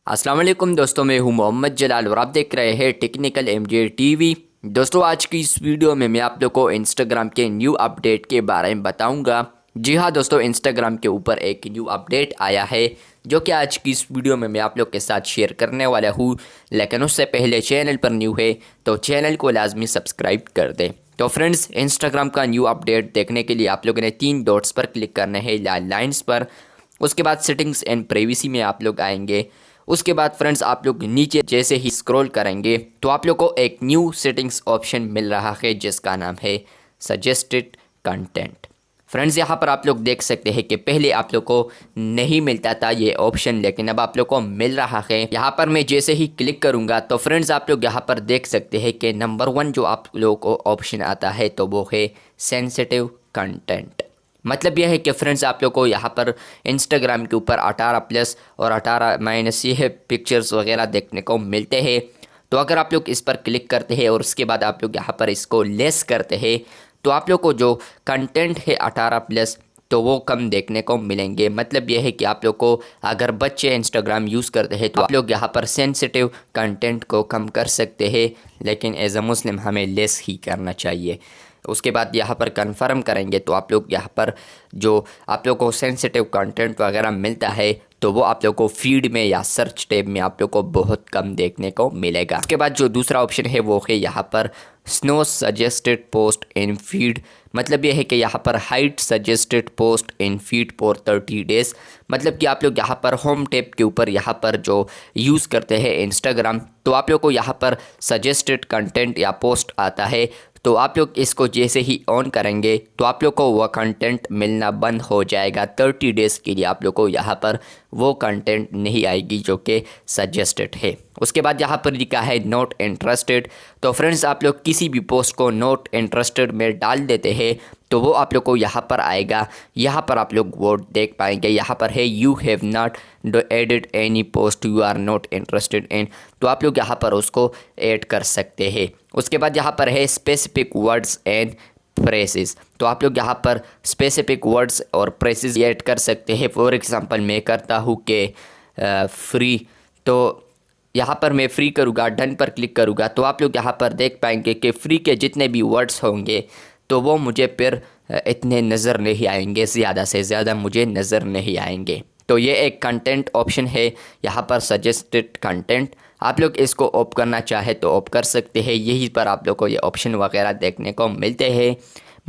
अस्सलाम वालेकुम दोस्तों, मैं हूं मोहम्मद जलाल और आप देख रहे हैं टेक्निकल एमजे टीवी। दोस्तों, आज की इस वीडियो में मैं आप लोग को इंस्टाग्राम के न्यू अपडेट के बारे में बताऊंगा। जी हाँ दोस्तों, इंस्टाग्राम के ऊपर एक न्यू अपडेट आया है जो कि आज की इस वीडियो में मैं आप लोग के साथ शेयर करने वाला हूँ। लेकिन उससे पहले चैनल पर न्यू है तो चैनल को लाजमी सब्सक्राइब कर दें। तो फ्रेंड्स, इंस्टाग्राम का न्यू अपडेट देखने के लिए आप लोगों ने 3 डॉट्स पर क्लिक करना है, लाइन्स पर। उसके बाद सेटिंग्स एंड प्राइवेसी में आप लोग आएंगे। उसके बाद फ्रेंड्स, आप लोग नीचे जैसे ही स्क्रॉल करेंगे तो आप लोग को एक न्यू सेटिंग्स ऑप्शन मिल रहा है जिसका नाम है सजेस्टेड कंटेंट। फ्रेंड्स, यहाँ पर आप लोग देख सकते हैं कि पहले आप लोग को नहीं मिलता था ये ऑप्शन, लेकिन अब आप लोग को मिल रहा है। यहाँ पर मैं जैसे ही क्लिक करूँगा तो फ्रेंड्स, आप लोग यहाँ पर देख सकते हैं कि नंबर 1 जो आप लोगों को ऑप्शन आता है तो वो है सेंसिटिव कंटेंट। मतलब यह है कि फ्रेंड्स, आप लोग को यहाँ पर इंस्टाग्राम के ऊपर 18+ और 18- ये पिक्चर्स वगैरह देखने को मिलते हैं। तो अगर आप लोग इस पर क्लिक करते हैं और उसके बाद आप लोग यहाँ पर इसको लेस करते हैं तो आप लोग को जो कंटेंट है 18+ तो वो कम देखने को मिलेंगे। मतलब यह है कि आप लोग को अगर बच्चे इंस्टाग्राम यूज़ करते हैं तो आप लोग यहाँ पर सेंसिटिव कंटेंट को कम कर सकते हैं, लेकिन एज अ मुस्लिम हमें लेस ही करना चाहिए। उसके बाद यहाँ पर कंफर्म करेंगे तो आप लोग यहाँ पर जो आप लोग को सेंसिटिव कंटेंट वगैरह मिलता है तो वो आप लोग को फीड में या सर्च टैब में आप लोग को बहुत कम देखने को मिलेगा। उसके बाद जो दूसरा ऑप्शन है वो है यहाँ पर स्नो सजेस्टेड पोस्ट इन फीड। मतलब ये है कि यहाँ पर hide suggested post in feed for 30 days. मतलब कि आप लोग यहाँ पर होम टैब के ऊपर यहाँ पर जो यूज़ करते हैं इंस्टाग्राम, तो आप लोग को यहाँ पर सजेस्टेड कंटेंट या पोस्ट आता है। तो आप लोग इसको जैसे ही ऑन करेंगे तो आप लोग को वह कंटेंट मिलना बंद हो जाएगा। 30 डेज़ के लिए आप लोग को यहाँ पर वो कंटेंट नहीं आएगी जो कि सजेस्टेड है। उसके बाद यहाँ पर लिखा है नॉट इंटरेस्टेड। तो फ्रेंड्स, आप लोग किसी भी पोस्ट को नॉट इंटरेस्टेड में डाल देते हैं तो वो आप लोग को यहाँ पर आएगा। यहाँ पर आप लोग वो देख पाएंगे, यहाँ पर है you have not added any post you are not interested in. तो आप लोग यहाँ पर उसको ऐड कर सकते हैं। उसके बाद यहाँ पर है स्पेसिफिक वर्ड्स एंड फ्रेजेस। तो आप लोग यहाँ पर स्पेसिफिक वर्ड्स और फ्रेजेस ऐड कर सकते हैं। फॉर एग्जांपल मैं करता हूँ कि फ्री, तो यहाँ पर मैं फ्री करूँगा, डन पर क्लिक करूँगा तो आप लोग यहाँ पर देख पाएंगे कि फ्री के जितने भी वर्ड्स होंगे तो वो मुझे फिर इतने नज़र नहीं आएंगे, ज़्यादा से ज़्यादा मुझे नज़र नहीं आएंगे। तो ये एक कंटेंट ऑप्शन है यहाँ पर सजेस्टेड कंटेंट। आप लोग इसको ऑफ करना चाहे तो ऑफ कर सकते हैं। यहीं पर आप लोग को ये ऑप्शन वगैरह देखने को मिलते हैं।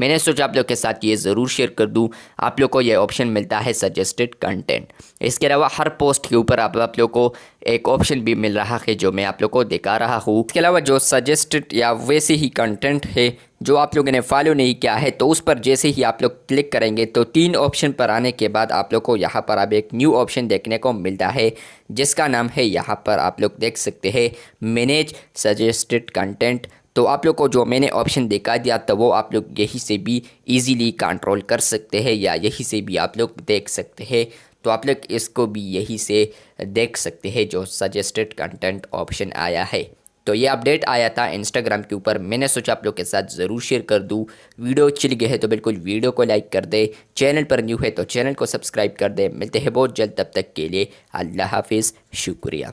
मैंने सोचा आप लोग के साथ ये ज़रूर शेयर कर दूं। आप लोग को ये ऑप्शन मिलता है सजेस्टेड कंटेंट। इसके अलावा हर पोस्ट के ऊपर आप लोग को एक ऑप्शन भी मिल रहा है जो मैं आप लोग को दिखा रहा हूँ। इसके अलावा जो सजेस्टेड या वैसे ही कंटेंट है जो आप लोगों ने फॉलो नहीं किया है तो उस पर जैसे ही आप लोग क्लिक करेंगे तो 3 ऑप्शन पर आने के बाद आप लोग को यहाँ पर अब एक न्यू ऑप्शन देखने को मिलता है जिसका नाम है, यहाँ पर आप लोग देख सकते हैं, मैनेज सजेस्टेड कंटेंट। तो आप लोग को जो मैंने ऑप्शन दिखा दिया तो वो आप लोग यहीं से भी इजीली कंट्रोल कर सकते हैं या यहीं से भी आप लोग देख सकते हैं। तो आप लोग इसको भी यहीं से देख सकते हैं जो सजेस्टेड कंटेंट ऑप्शन आया है। तो ये अपडेट आया था इंस्टाग्राम के ऊपर, मैंने सोचा आप लोग के साथ ज़रूर शेयर कर दूँ। वीडियो अच्छी लगी है तो बिल्कुल वीडियो को लाइक कर दे, चैनल पर न्यू है तो चैनल को सब्सक्राइब कर दे। मिलते हैं बहुत जल्द, तब तक के लिए अल्लाह हाफिज़, शुक्रिया।